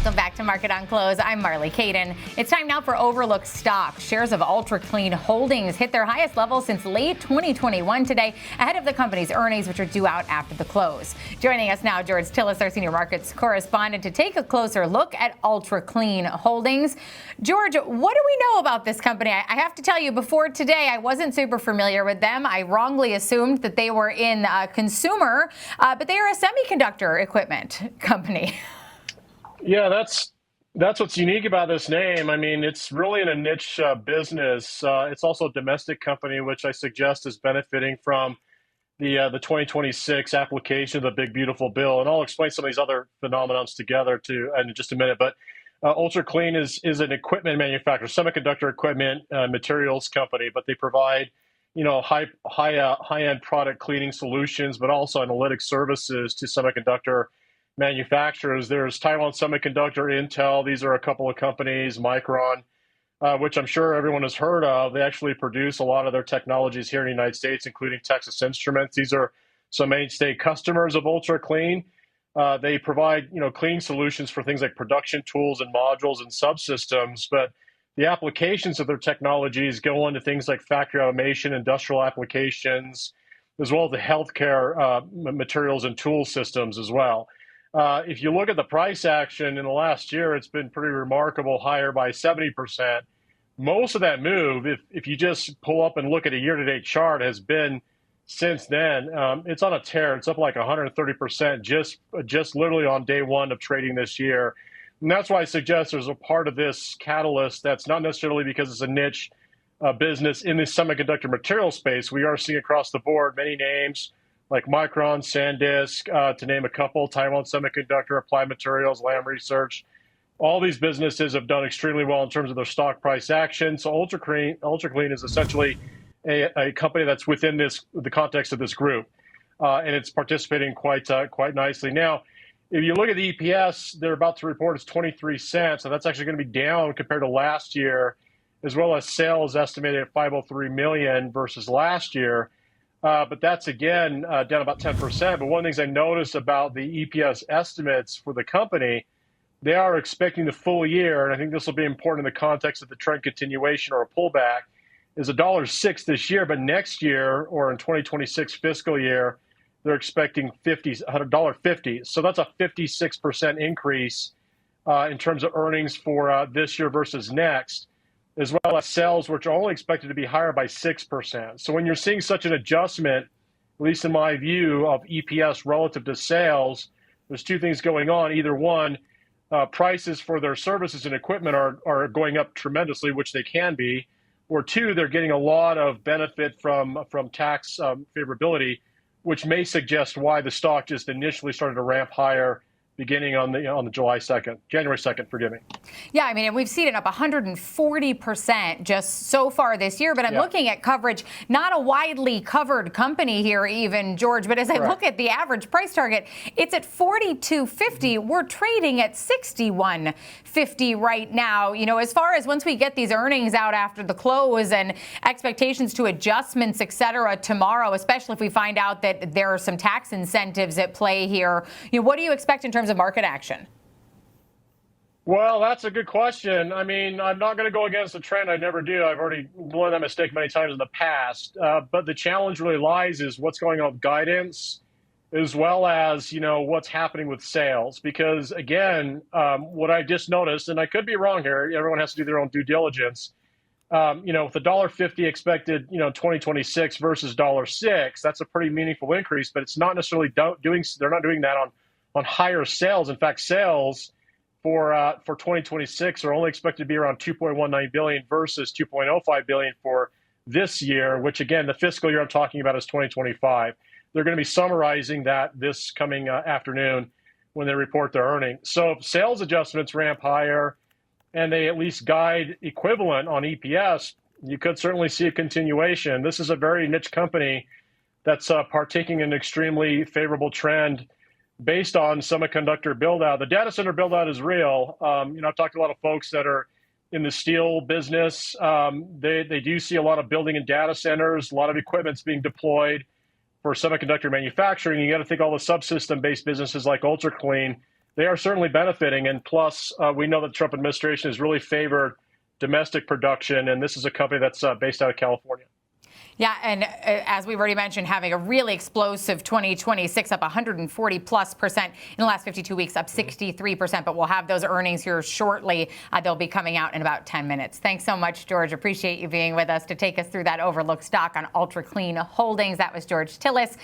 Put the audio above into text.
Welcome back to Market on Close. I'm Marley Caden. It's time now for Overlooked Stock. Shares of Ultra Clean Holdings hit their highest level since late 2021 today, ahead of the company's earnings, which are due out after the close. Joining us now, George Tsilis, our senior markets correspondent, to take a closer look at Ultra Clean Holdings. George, what do we know about this company? I have to tell you, before today, I wasn't super familiar with them. I wrongly assumed that they were in consumer, but they are a semiconductor equipment company. Yeah, that's what's unique about this name. I mean, it's really in a niche business. It's also a domestic company, which I suggest is benefiting from the 2026 application of the Big Beautiful Bill. And I'll explain some of these other phenomenons together in just a minute. But Ultra Clean is an equipment manufacturer, semiconductor equipment materials company, but they provide high-end product cleaning solutions, but also analytic services to semiconductor manufacturers. There's Taiwan Semiconductor, Intel. These are a couple of companies, Micron, which I'm sure everyone has heard of. They actually produce a lot of their technologies here in the United States, including Texas Instruments. These are some mainstay customers of Ultra Clean. They provide, cleaning solutions for things like production tools and modules and subsystems, but the applications of their technologies go into things like factory automation, industrial applications, as well as the healthcare materials and tool systems as well. If you look at the price action in the last year, it's been pretty remarkable, higher by 70%. Most of that move, if you just pull up and look at a year-to-date chart, has been since then. It's on a tear. It's up like 130% just literally on day one of trading this year. And that's why I suggest there's a part of this catalyst that's not necessarily because it's a niche business in the semiconductor material space. We are seeing across the board many names like Micron, SanDisk, to name a couple, Taiwan Semiconductor, Applied Materials, Lam Research. All these businesses have done extremely well in terms of their stock price action. So Ultra Clean is essentially a company that's within the context of this group, and it's participating quite nicely. Now, if you look at the EPS, they're about to report it's 23 cents, so that's actually going to be down compared to last year, as well as sales estimated at 503 million versus last year. But that's, again, down about 10%. But one of the things I noticed about the EPS estimates for the company, they are expecting the full year, and I think this will be important in the context of the trend continuation or a pullback, is $1.06 this year. But next year, or in 2026 fiscal year, they're expecting $1.50. So that's a 56% increase in terms of earnings for this year versus next, as well as sales, which are only expected to be higher by 6%. So when you're seeing such an adjustment, at least in my view, of EPS relative to sales, there's two things going on. Either one, prices for their services and equipment are going up tremendously, which they can be, or two, they're getting a lot of benefit from tax favorability, which may suggest why the stock just initially started to ramp higher beginning on the January 2nd, forgive me. Yeah, I mean, and we've seen it up 140% just so far this year, but I'm looking at coverage, not a widely covered company here even, George, but as I look at the average price target, it's at 42.50. We're trading at 61.50 right now. As far as once we get these earnings out after the close and expectations to adjustments, et cetera, tomorrow, especially if we find out that there are some tax incentives at play here, what do you expect in terms of market action? Well, that's a good question. I mean, I'm not going to go against the trend. I never do. I've already learned that mistake many times in the past. But the challenge really lies is what's going on with guidance, as well as, what's happening with sales. Because, again, what I just noticed, and I could be wrong here, everyone has to do their own due diligence. With $1.50 expected, 2026 versus $1.06, that's a pretty meaningful increase. But it's not necessarily they're not doing that on higher sales. In fact, sales for 2026 are only expected to be around 2.19 billion versus 2.05 billion for this year, which, again, the fiscal year I'm talking about is 2025. They're going to be summarizing that this coming afternoon when they report their earnings. So if sales adjustments ramp higher and they at least guide equivalent on EPS, you could certainly see a continuation. This is a very niche company that's partaking in an extremely favorable trend based on semiconductor build-out. The data center build-out is real. I've talked to a lot of folks that are in the steel business. They do see a lot of building in data centers, a lot of equipment's being deployed for semiconductor manufacturing. You got to think all the subsystem-based businesses like Ultra Clean they are certainly benefiting. And plus, we know that the Trump administration has really favored domestic production, and this is a company that's based out of California. Yeah, and as we've already mentioned, having a really explosive 2026, up 140+% in the last 52 weeks, up 63%. But we'll have those earnings here shortly. They'll be coming out in about 10 minutes. Thanks so much, George. Appreciate you being with us to take us through that overlooked stock on Ultra Clean Holdings. That was George Tsilis.